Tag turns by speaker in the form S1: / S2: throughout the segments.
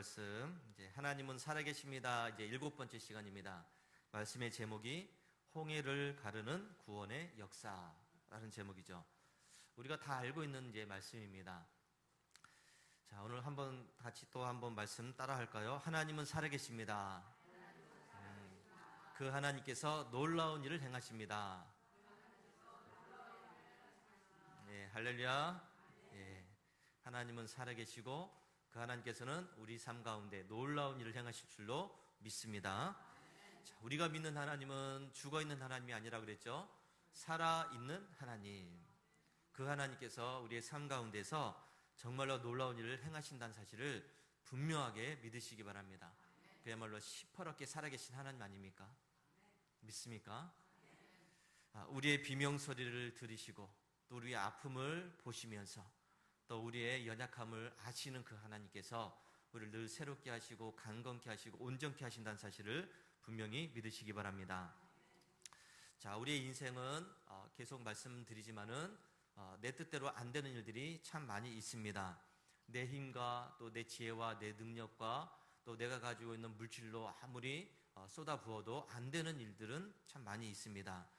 S1: 말씀, 이제 하나님은 살아계십니다. 이제 7번째 시간입니다. 말씀의 제목이 홍해를 가르는 구원의 역사라는 제목이죠. 우리가 다 알고 있는 이제 말씀입니다. 자, 오늘 같이 또 한번 말씀 따라 할까요? 하나님은 살아계십니다. 그 하나님께서 놀라운 일을 행하십니다. 예, 할렐루야. 예, 하나님은 살아계시고 그 하나님께서는 우리 삶 가운데 놀라운 일을 행하실 줄로 믿습니다. 자, 우리가 믿는 하나님은 죽어있는 하나님이 아니라 그랬죠. 살아있는 하나님. 그 하나님께서 우리의 삶 가운데서 정말로 놀라운 일을 행하신다는 사실을 분명하게 믿으시기 바랍니다. 그야말로 시퍼렇게 살아계신 하나님 아닙니까? 믿습니까? 우리의 비명소리를 들으시고 또 우리의 아픔을 보시면서 또 우리의 연약함을 아시는 그 하나님께서 우리를 늘 새롭게 하시고 강건케 하시고 온전케 하신다는 사실을 분명히 믿으시기 바랍니다. 자, 우리의 인생은 계속 말씀드리지만은 내 뜻대로 안 되는 일들이 참 많이 있습니다. 내 힘과 또 내 지혜와 내 능력과 또 내가 가지고 있는 물질로 아무리 쏟아부어도 안 되는 일들은 참 많이 있습니다.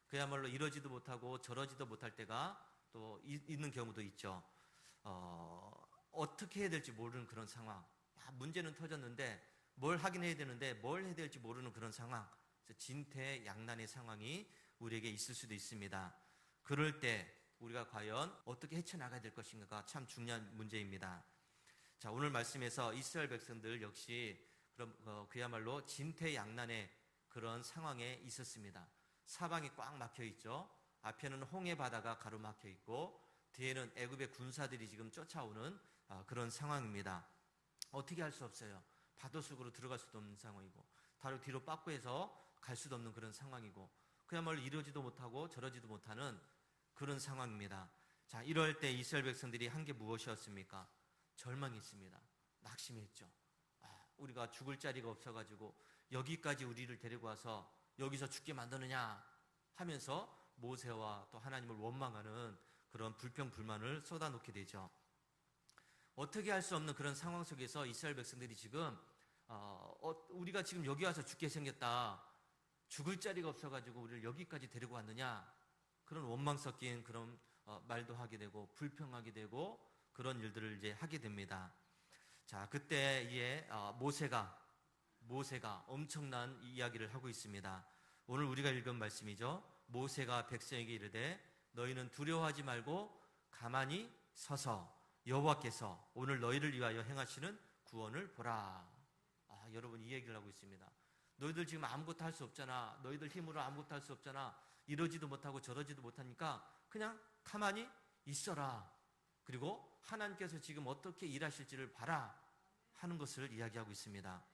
S1: 그야말로 이러지도 못하고 저러지도 못할 때가 또 있는 경우도 있죠. 어떻게 해야 될지 모르는 그런 상황. 문제는 터졌는데 뭘 하긴 해야 되는데 뭘 해야 될지 모르는 그런 상황. 진퇴양난의 상황이 우리에게 있을 수도 있습니다. 그럴 때 우리가 과연 어떻게 헤쳐나가야 될 것인가가 참 중요한 문제입니다. 자, 오늘 말씀에서 이스라엘 백성들 역시 그야말로 진퇴양난의 그런 상황에 있었습니다. 사방이 꽉 막혀 있죠. 앞에는 홍해 바다가 가로막혀 있고 뒤에는 애굽의 군사들이 지금 쫓아오는 그런 상황입니다. 어떻게 할 수 없어요. 바다 속으로 들어갈 수도 없는 상황이고 바로 뒤로 빠꾸해서 갈 수도 없는 그런 상황이고 그야말로 이러지도 못하고 저러지도 못하는 그런 상황입니다. 자, 이럴 때 이스라엘 백성들이 한 게 무엇이었습니까? 절망했습니다. 낙심했죠. 우리가 죽을 자리가 없어가지고 여기까지 우리를 데리고 와서 여기서 죽게 만드느냐 하면서 모세와 또 하나님을 원망하는 그런 불평불만을 쏟아놓게 되죠. 어떻게 할 수 없는 그런 상황 속에서 이스라엘 백성들이 지금 우리가 지금 여기 와서 죽게 생겼다. 죽을 자리가 없어가지고 우리를 여기까지 데리고 왔느냐. 그런 원망 섞인 그런 말도 하게 되고 불평하게 되고 그런 일들을 이제 하게 됩니다. 자, 그때 모세가 엄청난 이야기를 하고 있습니다. 오늘 우리가 읽은 말씀이죠. 모세가 백성에게 이르되 너희는 두려워하지 말고 가만히 서서 여호와께서 오늘 너희를 위하여 행하시는 구원을 보라. 여러분 이 얘기를 하고 있습니다. 너희들 지금 아무것도 할 수 없잖아. 너희들 힘으로 아무것도 할 수 없잖아. 이러지도 못하고 저러지도 못하니까 그냥 가만히 있어라. 그리고 하나님께서 지금 어떻게 일하실지를 봐라 하는 것을 이야기하고 있습니다.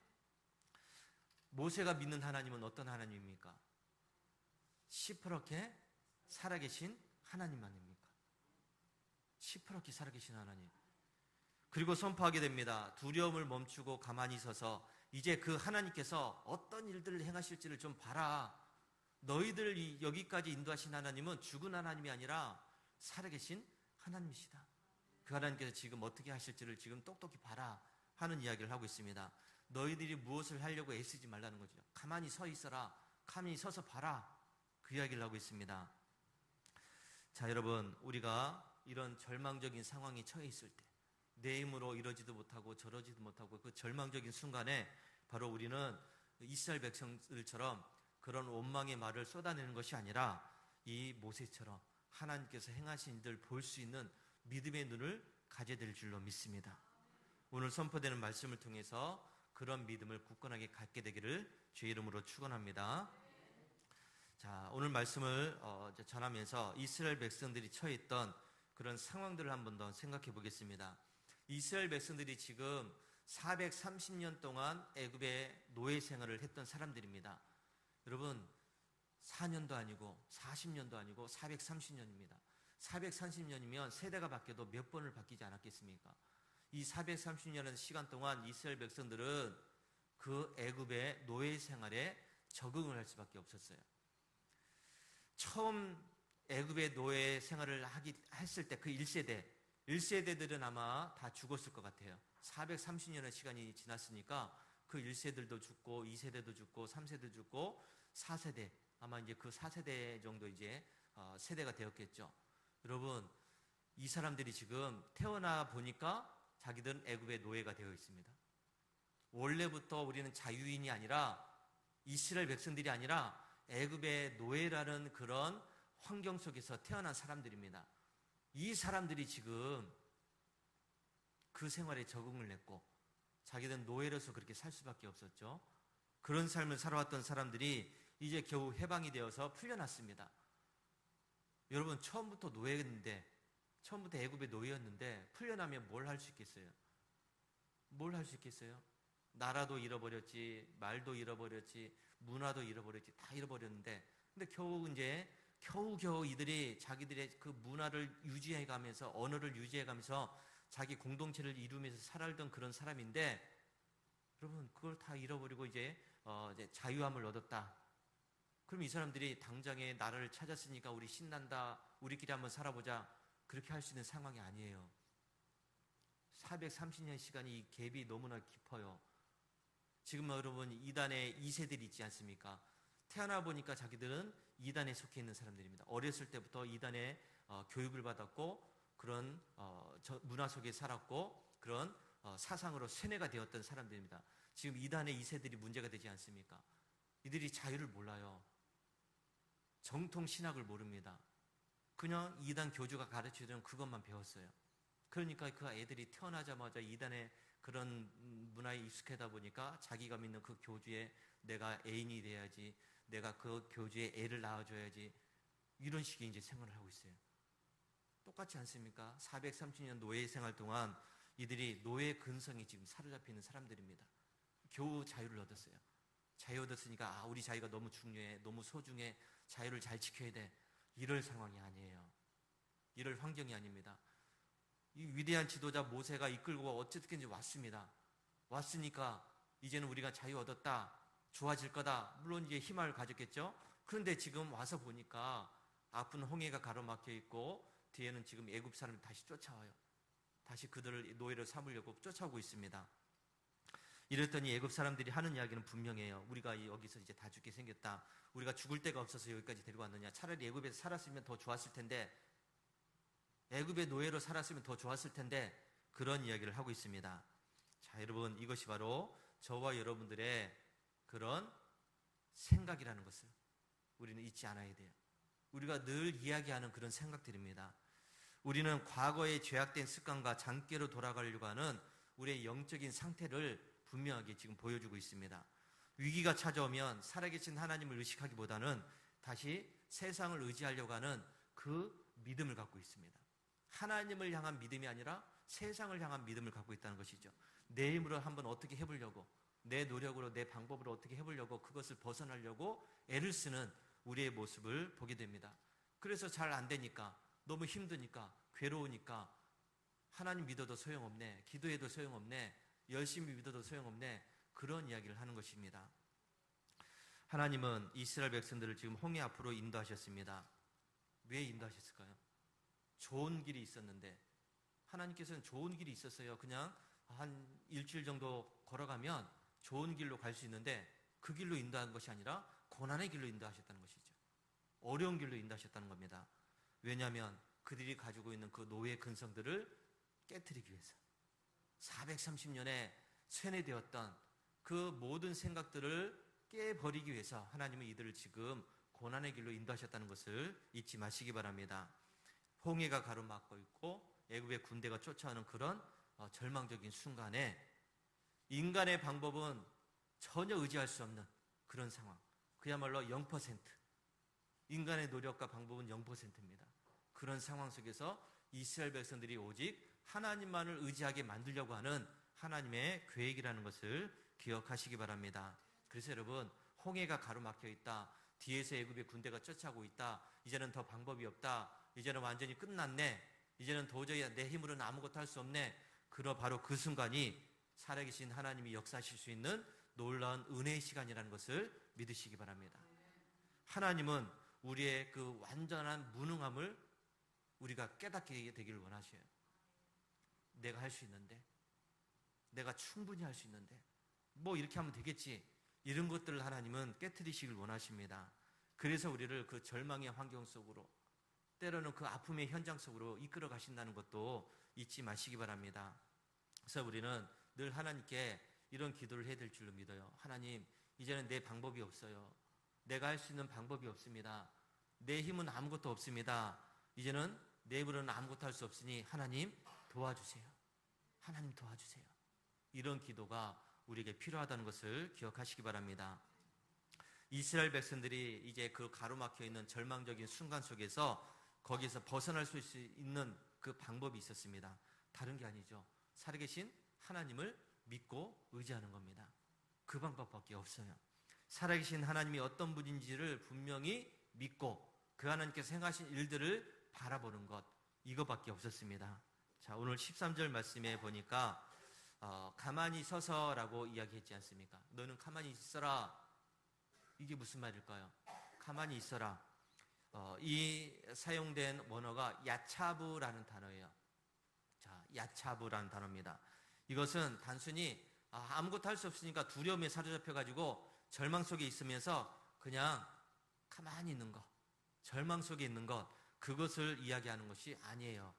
S1: 모세가 믿는 하나님은 어떤 하나님입니까? 시퍼렇게 살아계신 하나님만입니까? 시퍼렇게 살아계신 하나님. 그리고 선포하게 됩니다. 두려움을 멈추고 가만히 서서 이제 그 하나님께서 어떤 일들을 행하실지를 좀 봐라. 너희들 여기까지 인도하신 하나님은 죽은 하나님이 아니라 살아계신 하나님이시다. 그 하나님께서 지금 어떻게 하실지를 지금 똑똑히 봐라 하는 이야기를 하고 있습니다. 너희들이 무엇을 하려고 애쓰지 말라는 거죠. 가만히 서 있어라. 가만히 서서 봐라. 그 이야기를 하고 있습니다. 자, 여러분, 우리가 이런 절망적인 상황에 처해 있을 때 내 힘으로 이러지도 못하고 저러지도 못하고 그 절망적인 순간에 바로 우리는 이스라엘 백성들처럼 그런 원망의 말을 쏟아내는 것이 아니라 이 모세처럼 하나님께서 행하신 일들 볼 수 있는 믿음의 눈을 가져야 될 줄로 믿습니다. 오늘 선포되는 말씀을 통해서 그런 믿음을 굳건하게 갖게 되기를 주의 이름으로 축원합니다. 자, 오늘 말씀을 전하면서 이스라엘 백성들이 처해 있던 그런 상황들을 한 번 더 생각해 보겠습니다. 이스라엘 백성들이 지금 430년 동안 애굽의 노예 생활을 했던 사람들입니다. 여러분 4년도 아니고 40년도 아니고 430년입니다. 430년이면 세대가 바뀌어도 몇 번을 바뀌지 않았겠습니까? 이 430년의 시간 동안 이스라엘 백성들은 그 애굽의 노예 생활에 적응을 할 수밖에 없었어요. 처음 애굽의 노예 생활을 했을 때 그 1세대들은 아마 다 죽었을 것 같아요. 430년의 시간이 지났으니까 그 1세들도 죽고 2세대도 죽고 3세대도 죽고 4세대, 아마 이제 그 4세대 정도 이제 세대가 되었겠죠. 여러분, 이 사람들이 지금 태어나 보니까 자기들은 애굽의 노예가 되어 있습니다. 원래부터 우리는 자유인이 아니라 이스라엘 백성들이 아니라 애굽의 노예라는 그런 환경 속에서 태어난 사람들입니다. 이 사람들이 지금 그 생활에 적응을 했고 자기들은 노예로서 그렇게 살 수밖에 없었죠. 그런 삶을 살아왔던 사람들이 이제 겨우 해방이 되어서 풀려났습니다. 여러분, 처음부터 노예였는데, 처음부터 애굽의 노예였는데 풀려나면 뭘 할 수 있겠어요? 뭘 할 수 있겠어요? 나라도 잃어버렸지, 말도 잃어버렸지, 문화도 잃어버렸지, 다 잃어버렸는데, 근데 겨우 이들이 자기들의 그 문화를 유지해가면서, 언어를 유지해가면서 자기 공동체를 이루면서 살아던 그런 사람인데, 여러분, 그걸 다 잃어버리고 이제 자유함을 얻었다. 그럼 이 사람들이 당장에 나라를 찾았으니까 우리 신난다, 우리끼리 한번 살아보자, 그렇게 할 수 있는 상황이 아니에요. 430년 시간이, 이 갭이 너무나 깊어요. 지금 여러분, 이단의 2세들이 있지 않습니까? 태어나 보니까 자기들은 이단에 속해 있는 사람들입니다. 어렸을 때부터 이단의 교육을 받았고 그런 문화 속에 살았고 그런 사상으로 세뇌가 되었던 사람들입니다. 지금 이단의 2세들이 문제가 되지 않습니까? 이들이 자유를 몰라요. 정통 신학을 모릅니다. 그냥 이단 교주가 가르쳐주는 그것만 배웠어요. 그러니까 그 애들이 태어나자마자 이단의 그런 문화에 익숙하다 보니까 자기가 믿는 그 교주에 내가 애인이 돼야지, 내가 그 교주에 애를 낳아줘야지, 이런 식의 이제 생활을 하고 있어요. 똑같지 않습니까? 430년 노예 생활 동안 이들이 노예 근성이 지금 사로잡혀 있는 사람들입니다. 겨우 자유를 얻었어요. 자유 얻었으니까 우리 자유가 너무 중요해, 너무 소중해, 자유를 잘 지켜야 돼, 이럴 상황이 아니에요. 이럴 환경이 아닙니다. 이 위대한 지도자 모세가 이끌고 어쨌든지 왔습니다. 왔으니까 이제는 우리가 자유 얻었다, 좋아질 거다, 물론 이제 희망을 가졌겠죠. 그런데 지금 와서 보니까 아픈 홍해가 가로막혀 있고 뒤에는 지금 애굽 사람이 다시 쫓아와요. 다시 그들을 노예로 삼으려고 쫓아오고 있습니다. 이랬더니 애굽 사람들이 하는 이야기는 분명해요. 우리가 여기서 이제 다 죽게 생겼다, 우리가 죽을 데가 없어서 여기까지 데리고 왔느냐, 차라리 애굽에서 살았으면 더 좋았을 텐데, 애굽의 노예로 살았으면 더 좋았을 텐데, 그런 이야기를 하고 있습니다. 자, 여러분, 이것이 바로 저와 여러분들의 그런 생각이라는 것을 우리는 잊지 않아야 돼요. 우리가 늘 이야기하는 그런 생각들입니다. 우리는 과거의 죄악된 습관과 장기로 돌아가려고 하는 우리의 영적인 상태를 분명하게 지금 보여주고 있습니다. 위기가 찾아오면 살아계신 하나님을 의식하기보다는 다시 세상을 의지하려고 하는 그 믿음을 갖고 있습니다. 하나님을 향한 믿음이 아니라 세상을 향한 믿음을 갖고 있다는 것이죠. 내 힘으로 한번 어떻게 해보려고, 내 노력으로, 내 방법으로 어떻게 해보려고, 그것을 벗어나려고 애를 쓰는 우리의 모습을 보게 됩니다. 그래서 잘 안 되니까, 너무 힘드니까, 괴로우니까 하나님 믿어도 소용없네, 기도해도 소용없네, 열심히 믿어도 소용없네, 그런 이야기를 하는 것입니다. 하나님은 이스라엘 백성들을 지금 홍해 앞으로 인도하셨습니다. 왜 인도하셨을까요? 좋은 길이 있었는데, 하나님께서는 좋은 길이 있었어요. 그냥 한 일주일 정도 걸어가면 좋은 길로 갈 수 있는데, 그 길로 인도한 것이 아니라 고난의 길로 인도하셨다는 것이죠. 어려운 길로 인도하셨다는 겁니다. 왜냐하면 그들이 가지고 있는 그 노예 근성들을 깨트리기 위해서, 430년에 세뇌되었던 그 모든 생각들을 깨버리기 위해서 하나님은 이들을 지금 고난의 길로 인도하셨다는 것을 잊지 마시기 바랍니다. 홍해가 가로막고 있고 애굽의 군대가 쫓아오는 그런 절망적인 순간에 인간의 방법은 전혀 의지할 수 없는 그런 상황, 그야말로 0%, 인간의 노력과 방법은 0%입니다. 그런 상황 속에서 이스라엘 백성들이 오직 하나님만을 의지하게 만들려고 하는 하나님의 계획이라는 것을 기억하시기 바랍니다. 그래서 여러분, 홍해가 가로막혀 있다, 뒤에서 애굽의 군대가 쫓아오고 있다, 이제는 더 방법이 없다, 이제는 완전히 끝났네, 이제는 도저히 내 힘으로는 아무것도 할 수 없네, 바로 그 순간이 살아계신 하나님이 역사하실 수 있는 놀라운 은혜의 시간이라는 것을 믿으시기 바랍니다. 하나님은 우리의 그 완전한 무능함을 우리가 깨닫게 되기를 원하셔요. 내가 할 수 있는데, 내가 충분히 할 수 있는데 뭐 이렇게 하면 되겠지, 이런 것들을 하나님은 깨트리시길 원하십니다. 그래서 우리를 그 절망의 환경 속으로, 때로는 그 아픔의 현장 속으로 이끌어 가신다는 것도 잊지 마시기 바랍니다. 그래서 우리는 늘 하나님께 이런 기도를 해야 될 줄로 믿어요. 하나님, 이제는 내 방법이 없어요. 내가 할 수 있는 방법이 없습니다. 내 힘은 아무것도 없습니다. 이제는 내 힘으로는 아무것도 할 수 없으니 하나님 도와주세요. 하나님 도와주세요. 이런 기도가 우리에게 필요하다는 것을 기억하시기 바랍니다. 이스라엘 백성들이 이제 그 가로막혀 있는 절망적인 순간 속에서 거기서 벗어날 수 있는 그 방법이 있었습니다. 다른 게 아니죠. 살아계신 하나님을 믿고 의지하는 겁니다. 그 방법밖에 없어요. 살아계신 하나님이 어떤 분인지를 분명히 믿고 그 하나님께서 행하신 일들을 바라보는 것, 이거밖에 없었습니다. 자, 오늘 13절 말씀에 보니까 가만히 서서라고 이야기했지 않습니까? 너는 가만히 있어라. 이게 무슨 말일까요? 가만히 있어라. 이 사용된 원어가 야차부라는 단어예요. 자, 야차부라는 단어입니다. 이것은 단순히 아무것도 할 수 없으니까 두려움에 사로잡혀가지고 절망 속에 있으면서 그냥 가만히 있는 것, 절망 속에 있는 것, 그것을 이야기하는 것이 아니에요.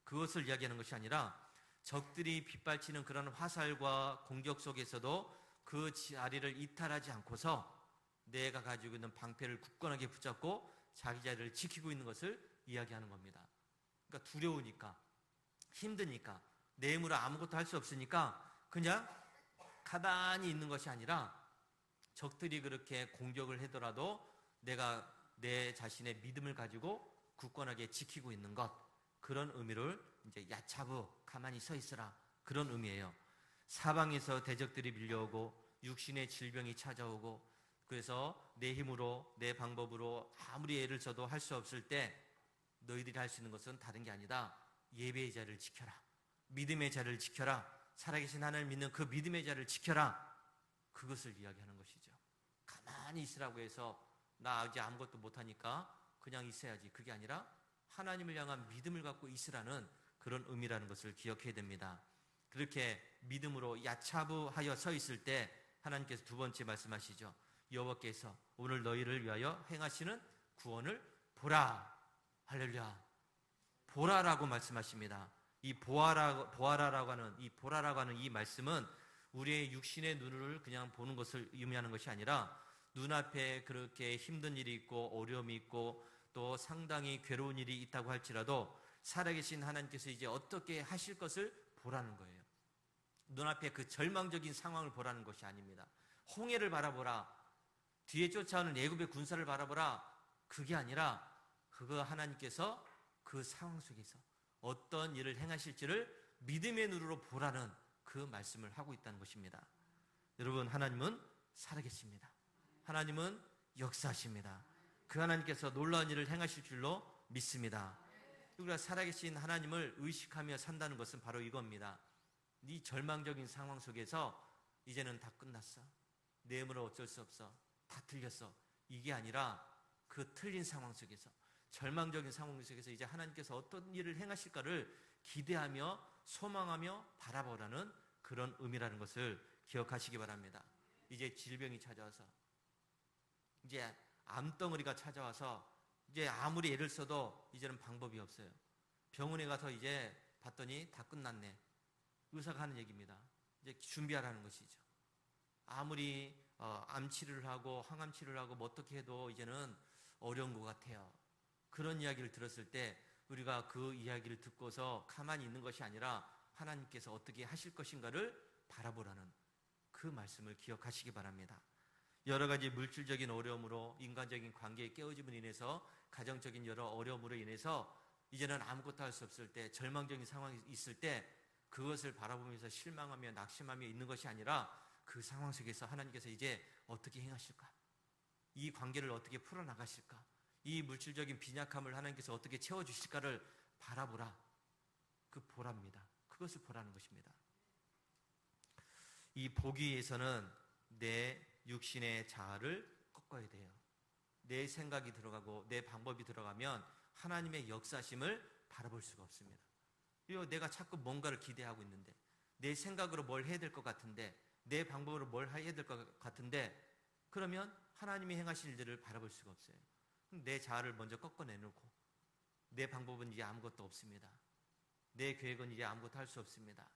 S1: 그것을 이야기하는 것이 아니라 적들이 빗발치는 그런 화살과 공격 속에서도 그 자리를 이탈하지 않고서 내가 가지고 있는 방패를 굳건하게 붙잡고 자기 자리를 지키고 있는 것을 이야기하는 겁니다. 그러니까 두려우니까, 힘드니까, 내 힘으로 아무것도 할 수 없으니까 그냥 가만히 있는 것이 아니라 적들이 그렇게 공격을 하더라도 내가 내 자신의 믿음을 가지고 굳건하게 지키고 있는 것, 그런 의미를 이제 야차부, 가만히 서 있으라, 그런 의미예요. 사방에서 대적들이 밀려오고 육신의 질병이 찾아오고, 그래서 내 힘으로 내 방법으로 아무리 애를 써도 할 수 없을 때 너희들이 할 수 있는 것은 다른 게 아니다. 예배의 자리를 지켜라. 믿음의 자리를 지켜라. 살아계신 하나님을 믿는 그 믿음의 자리를 지켜라. 그것을 이야기하는 것이죠. 가만히 있으라고 해서 나 아직 아무것도 못하니까 그냥 있어야지, 그게 아니라 하나님을 향한 믿음을 갖고 있으라는 그런 의미라는 것을 기억해야 됩니다. 그렇게 믿음으로 야차부하여 서 있을 때 하나님께서 두 번째 말씀하시죠. 여호와께서 오늘 너희를 위하여 행하시는 구원을 보라. 할렐루야. 보라라고 말씀하십니다. 이 보아라라고 하는 이 말씀은 우리의 육신의 눈을 그냥 보는 것을 의미하는 것이 아니라 눈앞에 그렇게 힘든 일이 있고 어려움이 있고 또 상당히 괴로운 일이 있다고 할지라도 살아계신 하나님께서 이제 어떻게 하실 것을 보라는 거예요. 눈앞에 그 절망적인 상황을 보라는 것이 아닙니다. 홍해를 바라보라, 뒤에 쫓아오는 애굽의 군사를 바라보라, 그게 아니라 그거 하나님께서 그 상황 속에서 어떤 일을 행하실지를 믿음의 눈으로 보라는 그 말씀을 하고 있다는 것입니다. 여러분, 하나님은 살아계십니다. 하나님은 역사하십니다. 그 하나님께서 놀라운 일을 행하실 줄로 믿습니다. 우리가 살아계신 하나님을 의식하며 산다는 것은 바로 이겁니다. 네 절망적인 상황 속에서 이제는 다 끝났어, 내 힘으로 어쩔 수 없어, 다 틀렸어, 이게 아니라 그 틀린 상황 속에서, 절망적인 상황 속에서 이제 하나님께서 어떤 일을 행하실까를 기대하며 소망하며 바라보라는 그런 의미라는 것을 기억하시기 바랍니다. 이제 질병이 찾아와서, 이제 암덩어리가 찾아와서 이제 아무리 애를 써도 이제는 방법이 없어요. 병원에 가서 이제 봤더니 다 끝났네. 의사가 하는 얘기입니다. 이제 준비하라는 것이죠. 아무리 암 치료를 하고 항암 치료를 하고 뭐 어떻게 해도 이제는 어려운 것 같아요. 그런 이야기를 들었을 때 우리가 그 이야기를 듣고서 가만히 있는 것이 아니라 하나님께서 어떻게 하실 것인가를 바라보라는 그 말씀을 기억하시기 바랍니다. 여러 가지 물질적인 어려움으로, 인간적인 관계의 깨어짐으로 인해서, 가정적인 여러 어려움으로 인해서 이제는 아무것도 할 수 없을 때, 절망적인 상황이 있을 때 그것을 바라보면서 실망하며 낙심하며 있는 것이 아니라 그 상황 속에서 하나님께서 이제 어떻게 행하실까? 이 관계를 어떻게 풀어나가실까? 이 물질적인 빈약함을 하나님께서 어떻게 채워주실까를 바라보라. 그 보랍니다. 그것을 보라는 것입니다. 이 보기 위해서는 내 육신의 자아를 꺾어야 돼요. 내 생각이 들어가고 내 방법이 들어가면 하나님의 역사심을 바라볼 수가 없습니다. 내가 자꾸 뭔가를 기대하고 있는데, 내 생각으로 뭘 해야 될 것 같은데, 내 방법으로 뭘 해야 될 것 같은데, 그러면 하나님이 행하실 일들을 바라볼 수가 없어요. 내 자아를 먼저 꺾어내놓고 내 방법은 이제 아무것도 없습니다. 내 계획은 이제 아무것도 할 수 없습니다.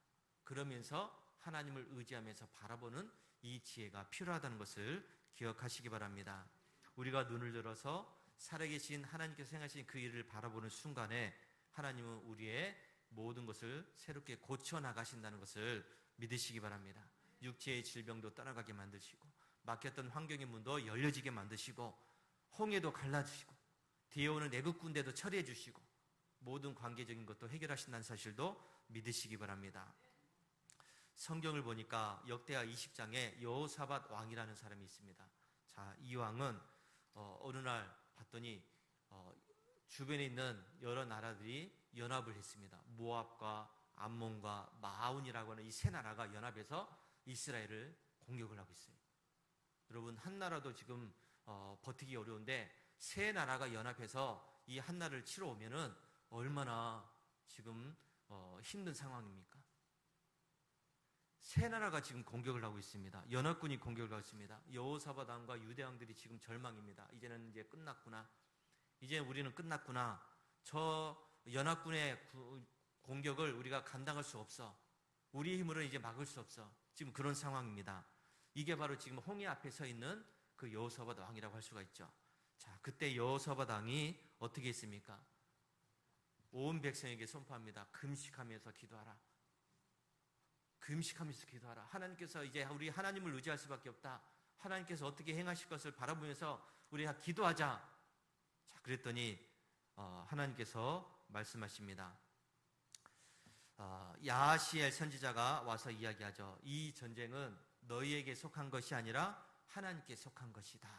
S1: 그러면서 하나님을 의지하면서 바라보는 이 지혜가 필요하다는 것을 기억하시기 바랍니다. 우리가 눈을 들어서 살아계신 하나님께서 행하신 그 일을 바라보는 순간에 하나님은 우리의 모든 것을 새롭게 고쳐나가신다는 것을 믿으시기 바랍니다. 육체의 질병도 떠나가게 만드시고, 막혔던 환경의 문도 열려지게 만드시고, 홍해도 갈라주시고, 뒤에 오는 애국 군대도 처리해 주시고, 모든 관계적인 것도 해결하신다는 사실도 믿으시기 바랍니다. 성경을 보니까 역대하 20장에 여호사밧 왕이라는 사람이 있습니다. 자, 이 왕은 어느 날 봤더니 주변에 있는 여러 나라들이 연합을 했습니다. 모압과 암몬과 마온이라고 하는 이 세 나라가 연합해서 이스라엘을 공격을 하고 있어요. 여러분, 한 나라도 지금 버티기 어려운데 세 나라가 연합해서 이 한 나라를 치러 오면은 얼마나 지금 힘든 상황입니까? 세 나라가 지금 공격을 하고 있습니다. 연합군이 공격을 하고 있습니다. 여호사밧 왕과 유대 왕들이 지금 절망입니다. 이제는 이제 끝났구나. 이제 우리는 끝났구나. 저 연합군의 공격을 우리가 감당할 수 없어. 우리의 힘으로는 이제 막을 수 없어. 지금 그런 상황입니다. 이게 바로 지금 홍해 앞에 서 있는 그 여호사밧 왕이라고 할 수가 있죠. 자, 그때 여호사밧 왕이 어떻게 했습니까? 온 백성에게 선포합니다. 금식하면서 기도하라. 금식하면서 기도하라. 하나님께서 이제 우리 하나님을 의지할 수밖에 없다. 하나님께서 어떻게 행하실 것을 바라보면서 우리가 기도하자. 자, 그랬더니 하나님께서 말씀하십니다. 야하시엘 선지자가 와서 이야기하죠. 이 전쟁은 너희에게 속한 것이 아니라 하나님께 속한 것이다.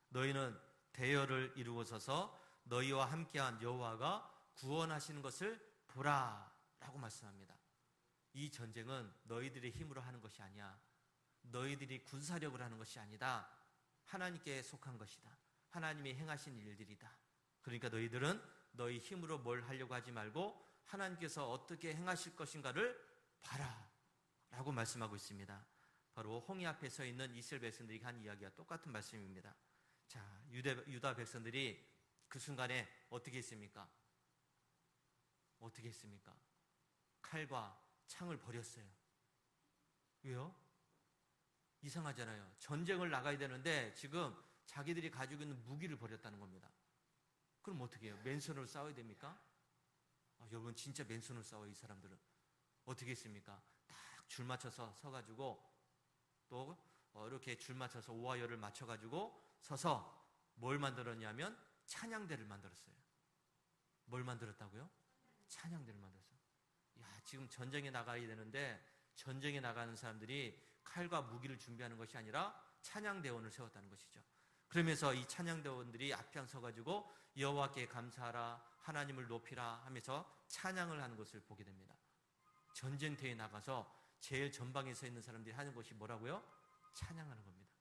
S1: 너희는 대열을 이루고 서서 너희와 함께한 여호와가 구원하시는 것을 보라 라고 말씀합니다. 이 전쟁은 너희들의 힘으로 하는 것이 아니야. 너희들이 군사력으로 하는 것이 아니다. 하나님께 속한 것이다. 하나님이 행하신 일들이다. 그러니까 너희들은 너희 힘으로 뭘 하려고 하지 말고 하나님께서 어떻게 행하실 것인가를 봐라 라고 말씀하고 있습니다. 바로 홍해 앞에 서 있는 이스라엘 백성들이 한 이야기와 똑같은 말씀입니다. 자, 유다 백성들이 그 순간에 어떻게 했습니까? 어떻게 했습니까? 칼과 창을 버렸어요. 왜요? 이상하잖아요. 전쟁을 나가야 되는데 지금 자기들이 가지고 있는 무기를 버렸다는 겁니다. 그럼 어떻게 해요? 맨손으로 싸워야 됩니까? 여러분, 진짜 맨손으로 싸워요. 이 사람들은 어떻게 했습니까? 딱 줄 맞춰서 서가지고 또 이렇게 줄 맞춰서 오와열을 맞춰가지고 서서 뭘 만들었냐면 찬양대를 만들었어요. 뭘 만들었다고요? 찬양대를 만들었어요. 야, 지금 전쟁에 나가야 되는데 전쟁에 나가는 사람들이 칼과 무기를 준비하는 것이 아니라 찬양대원을 세웠다는 것이죠. 그러면서 이 찬양대원들이 앞장서가지고 여호와께 감사하라, 하나님을 높이라 하면서 찬양을 하는 것을 보게 됩니다. 전쟁터에 나가서 제일 전방에 서 있는 사람들이 하는 것이 뭐라고요? 찬양하는 겁니다.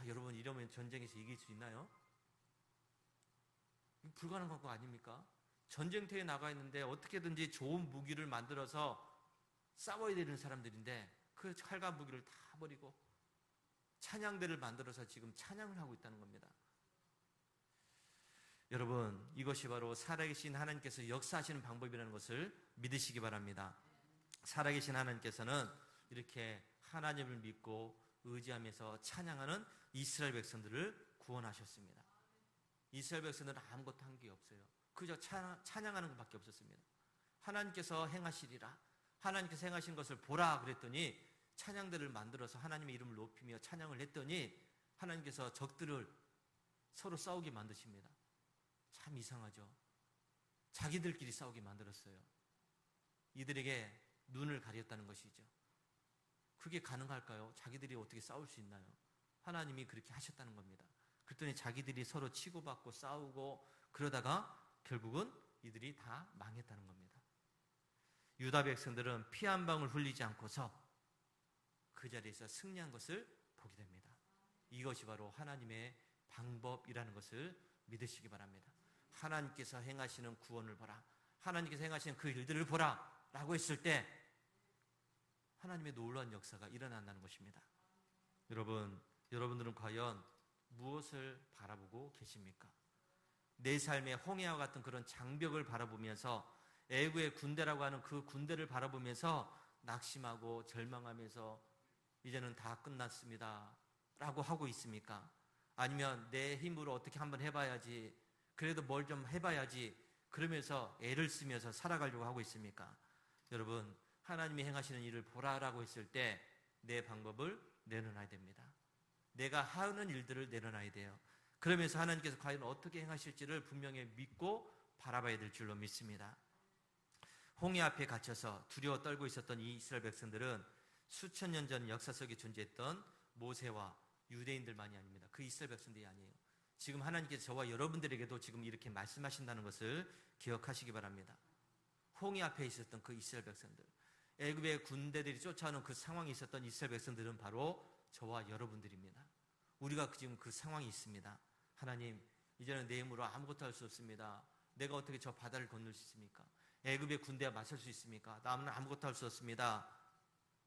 S1: 여러분, 이러면 전쟁에서 이길 수 있나요? 불가능한 거 아닙니까? 전쟁터에 나가 있는데 어떻게든지 좋은 무기를 만들어서 싸워야 되는 사람들인데 그 칼과 무기를 다 버리고 찬양대를 만들어서 지금 찬양을 하고 있다는 겁니다. 여러분, 이것이 바로 살아계신 하나님께서 역사하시는 방법이라는 것을 믿으시기 바랍니다. 살아계신 하나님께서는 이렇게 하나님을 믿고 의지하면서 찬양하는 이스라엘 백성들을 구원하셨습니다. 이스라엘 백성들은 아무것도 한 게 없어요. 그저 찬양하는 것밖에 없었습니다. 하나님께서 행하시리라, 하나님께서 행하신 것을 보라 그랬더니 찬양대를 만들어서 하나님의 이름을 높이며 찬양을 했더니 하나님께서 적들을 서로 싸우게 만드십니다. 참 이상하죠. 자기들끼리 싸우게 만들었어요. 이들에게 눈을 가렸다는 것이죠. 그게 가능할까요? 자기들이 어떻게 싸울 수 있나요? 하나님이 그렇게 하셨다는 겁니다. 그랬더니 자기들이 서로 치고받고 싸우고 그러다가 결국은 이들이 다 망했다는 겁니다. 유다 백성들은 피 한 방울 흘리지 않고서 그 자리에서 승리한 것을 보게 됩니다. 이것이 바로 하나님의 방법이라는 것을 믿으시기 바랍니다. 하나님께서 행하시는 구원을 보라, 하나님께서 행하시는 그 일들을 보라 라고 했을 때 하나님의 놀라운 역사가 일어난다는 것입니다. 여러분들은 과연 무엇을 바라보고 계십니까? 내 삶의 홍해와 같은 그런 장벽을 바라보면서 애구의 군대라고 하는 그 군대를 바라보면서 낙심하고 절망하면서 이제는 다 끝났습니다 라고 하고 있습니까? 아니면 내 힘으로 어떻게 한번 해봐야지, 그래도 뭘 좀 해봐야지 그러면서 애를 쓰면서 살아가려고 하고 있습니까? 여러분, 하나님이 행하시는 일을 보라라고 했을 때 내 방법을 내려놔야 됩니다. 내가 하는 일들을 내려놔야 돼요. 그러면서 하나님께서 과연 어떻게 행하실지를 분명히 믿고 바라봐야 될 줄로 믿습니다. 홍해 앞에 갇혀서 두려워 떨고 있었던 이 이스라엘 백성들은 수천 년 전 역사 속에 존재했던 모세와 유대인들만이 아닙니다. 그 이스라엘 백성들이 아니에요. 지금 하나님께서 저와 여러분들에게도 지금 이렇게 말씀하신다는 것을 기억하시기 바랍니다. 홍해 앞에 있었던 그 이스라엘 백성들, 애굽의 군대들이 쫓아오는 그 상황이 있었던 이스라엘 백성들은 바로 저와 여러분들입니다. 우리가 지금 그 상황이 있습니다. 하나님, 이제는 내 힘으로 아무것도 할 수 없습니다. 내가 어떻게 저 바다를 건널 수 있습니까? 애굽의 군대와 맞설 수 있습니까? 나는 아무것도 할 수 없습니다.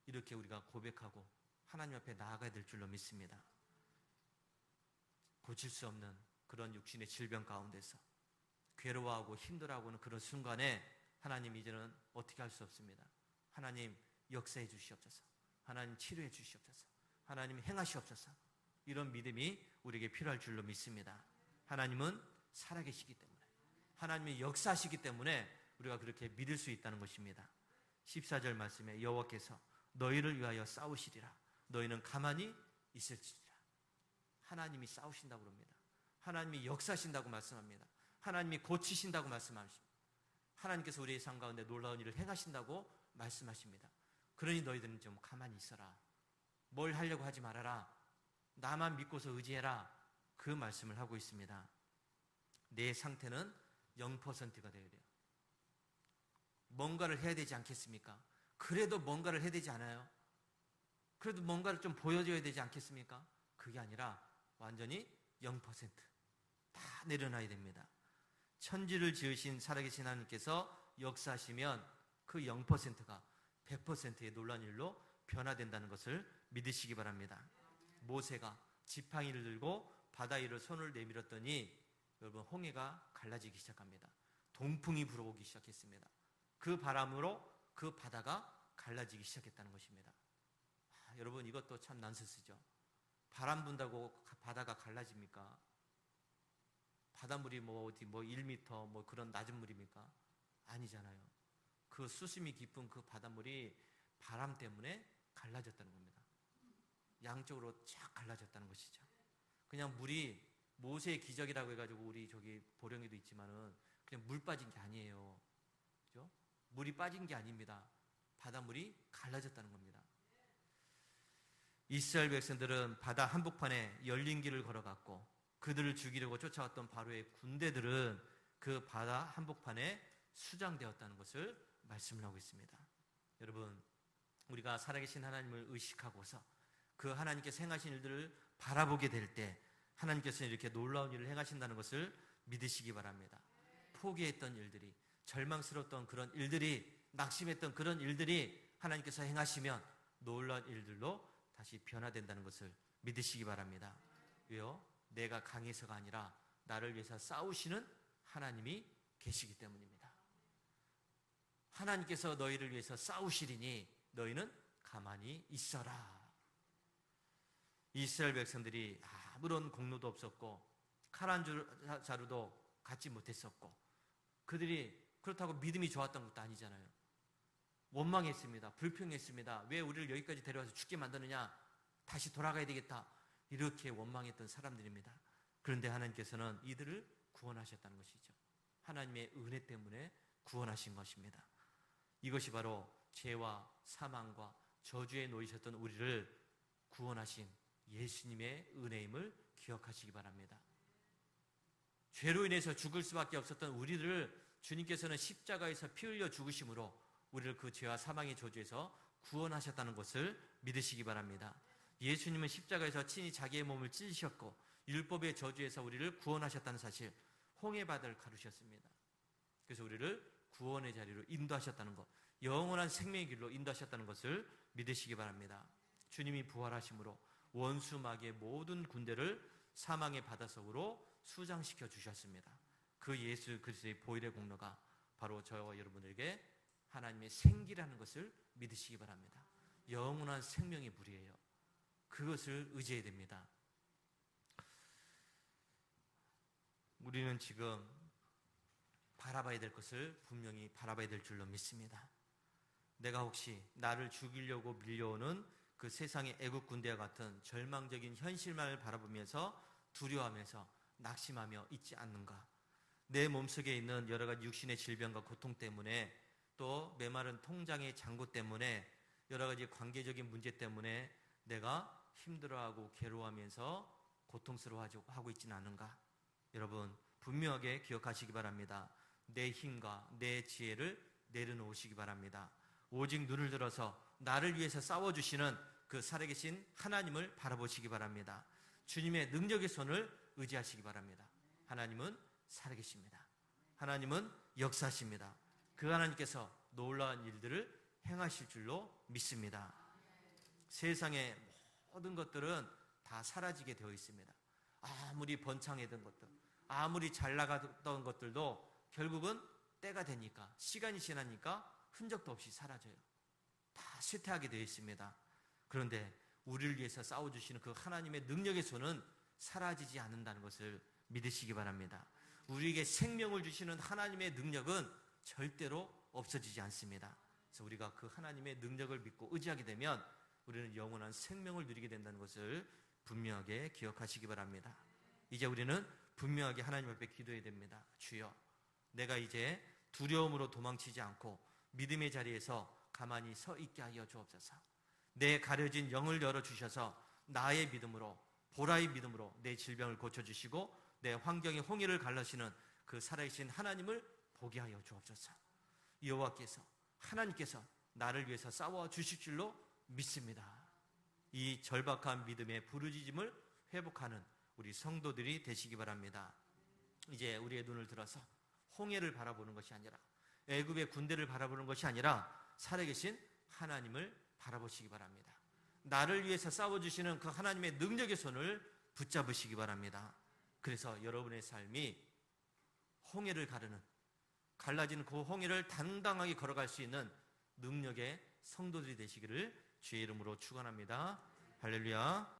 S1: 이렇게 우리가 고백하고 하나님 앞에 나아가야 될 줄로 믿습니다. 고칠 수 없는 그런 육신의 질병 가운데서 괴로워하고 힘들어하고는 그런 순간에 하나님, 이제는 어떻게 할 수 없습니다. 하나님 역사해 주시옵소서. 하나님 치료해 주시옵소서. 하나님 행하시옵소서. 이런 믿음이 우리에게 필요할 줄로 믿습니다. 하나님은 살아계시기 때문에, 하나님이 역사하시기 때문에 우리가 그렇게 믿을 수 있다는 것입니다. 14절 말씀에 여호와께서 너희를 위하여 싸우시리라. 너희는 가만히 있을지니라. 하나님이 싸우신다고 그럽니다. 하나님이 역사하신다고 말씀합니다. 하나님이 고치신다고 말씀하십니다. 하나님께서 우리의 삶 가운데 놀라운 일을 행하신다고 말씀하십니다. 그러니 너희들은 좀 가만히 있어라. 뭘 하려고 하지 말아라. 나만 믿고서 의지해라. 그 말씀을 하고 있습니다. 내 상태는 0%가 되어야 돼요. 뭔가를 해야 되지 않겠습니까? 그래도 뭔가를 해야 되지 않아요? 그래도 뭔가를 좀 보여줘야 되지 않겠습니까? 그게 아니라 완전히 0% 다 내려놔야 됩니다. 천지를 지으신 살아계신 하나님께서 역사하시면 그 0%가 100%의 놀라운 일로 변화된다는 것을 믿으시기 바랍니다. 모세가 지팡이를 들고 바다 위로 손을 내밀었더니 여러분, 홍해가 갈라지기 시작합니다. 동풍이 불어오기 시작했습니다. 그 바람으로 그 바다가 갈라지기 시작했다는 것입니다. 여러분, 이것도 참 난센스죠. 바람 분다고 바다가 갈라집니까? 바닷물이 어디 1m 그런 낮은 물입니까? 아니잖아요. 그 수심이 깊은 그 바닷물이 바람 때문에 갈라졌다는 겁니다. 양쪽으로 쫙 갈라졌다는 것이죠. 그냥 물이 모세의 기적이라고 해가지고 우리 저기 보령에도 있지만은 그냥 물 빠진 게 아니에요. 그죠? 물이 빠진 게 아닙니다. 바닷물이 갈라졌다는 겁니다. 이스라엘 백성들은 바다 한복판에 열린 길을 걸어갔고, 그들을 죽이려고 쫓아왔던 바로의 군대들은 그 바다 한복판에 수장되었다는 것을 말씀을 하고 있습니다. 여러분, 우리가 살아계신 하나님을 의식하고서 그 하나님께서 행하신 일들을 바라보게 될 때 하나님께서는 이렇게 놀라운 일을 행하신다는 것을 믿으시기 바랍니다. 포기했던 일들이, 절망스러웠던 그런 일들이, 낙심했던 그런 일들이 하나님께서 행하시면 놀라운 일들로 다시 변화된다는 것을 믿으시기 바랍니다. 왜요? 내가 강해서가 아니라 나를 위해서 싸우시는 하나님이 계시기 때문입니다. 하나님께서 너희를 위해서 싸우시리니 너희는 가만히 있어라. 이스라엘 백성들이 아무런 공로도 없었고 칼 한 자루도 갖지 못했었고, 그들이 그렇다고 믿음이 좋았던 것도 아니잖아요. 원망했습니다. 불평했습니다. 왜 우리를 여기까지 데려와서 죽게 만드느냐, 다시 돌아가야 되겠다, 이렇게 원망했던 사람들입니다. 그런데 하나님께서는 이들을 구원하셨다는 것이죠. 하나님의 은혜 때문에 구원하신 것입니다. 이것이 바로 죄와 사망과 저주에 놓이셨던 우리를 구원하신 예수님의 은혜임을 기억하시기 바랍니다. 죄로 인해서 죽을 수밖에 없었던 우리들을 주님께서는 십자가에서 피 흘려 죽으심으로 우리를 그 죄와 사망의 저주에서 구원하셨다는 것을 믿으시기 바랍니다. 예수님은 십자가에서 친히 자기의 몸을 찢으셨고 율법의 저주에서 우리를 구원하셨다는 사실, 홍해 바다를 가르셨습니다. 그래서 우리를 구원의 자리로 인도하셨다는 것, 영원한 생명의 길로 인도하셨다는 것을 믿으시기 바랍니다. 주님이 부활하심으로 원수 마귀의 모든 군대를 사망의 바다속으로 수장시켜 주셨습니다. 그 예수 그리스도의 보혈의 공로가 바로 저와 여러분에게 하나님의 생기라는 것을 믿으시기 바랍니다. 영원한 생명의 물이에요. 그것을 의지해야 됩니다. 우리는 지금 바라봐야 될 것을 분명히 바라봐야 될 줄로 믿습니다. 내가 혹시 나를 죽이려고 밀려오는 그 세상의 애국 군대와 같은 절망적인 현실만을 바라보면서 두려워하면서 낙심하며 있지 않는가? 내 몸속에 있는 여러 가지 육신의 질병과 고통 때문에, 또 메마른 통장의 잔고 때문에, 여러 가지 관계적인 문제 때문에 내가 힘들어하고 괴로워하면서 고통스러워하고 있지는 않은가? 여러분 분명하게 기억하시기 바랍니다. 내 힘과 내 지혜를 내려놓으시기 바랍니다. 오직 눈을 들어서 나를 위해서 싸워주시는 그 살아계신 하나님을 바라보시기 바랍니다. 주님의 능력의 손을 의지하시기 바랍니다. 하나님은 살아계십니다. 하나님은 역사하십니다. 그 하나님께서 놀라운 일들을 행하실 줄로 믿습니다. 세상의 모든 것들은 다 사라지게 되어 있습니다. 아무리 번창했던 것들, 아무리 잘 나갔던 것들도 결국은 때가 되니까, 시간이 지나니까 흔적도 없이 사라져요. 다 쇠퇴하게 되어 있습니다. 그런데 우리를 위해서 싸워주시는 그 하나님의 능력의 손은 사라지지 않는다는 것을 믿으시기 바랍니다. 우리에게 생명을 주시는 하나님의 능력은 절대로 없어지지 않습니다. 그래서 우리가 그 하나님의 능력을 믿고 의지하게 되면 우리는 영원한 생명을 누리게 된다는 것을 분명하게 기억하시기 바랍니다. 이제 우리는 분명하게 하나님 앞에 기도해야 됩니다. 주여, 내가 이제 두려움으로 도망치지 않고 믿음의 자리에서 가만히 서 있게 하여 주옵소서. 내 가려진 영을 열어주셔서 나의 믿음으로, 보라의 믿음으로 내 질병을 고쳐주시고 내 환경의 홍해를 갈라시는 그 살아계신 하나님을 보게 하여 주옵소서. 여호와께서, 하나님께서 나를 위해서 싸워 주실 줄로 믿습니다. 이 절박한 믿음의 부르짖음을 회복하는 우리 성도들이 되시기 바랍니다. 이제 우리의 눈을 들어서 홍해를 바라보는 것이 아니라, 애굽의 군대를 바라보는 것이 아니라 살아계신 하나님을 바라보시기 바랍니다. 나를 위해서 싸워주시는 그 하나님의 능력의 손을 붙잡으시기 바랍니다. 그래서 여러분의 삶이 홍해를 가르는, 갈라진 그 홍해를 당당하게 걸어갈 수 있는 능력의 성도들이 되시기를 주의 이름으로 축원합니다. 할렐루야.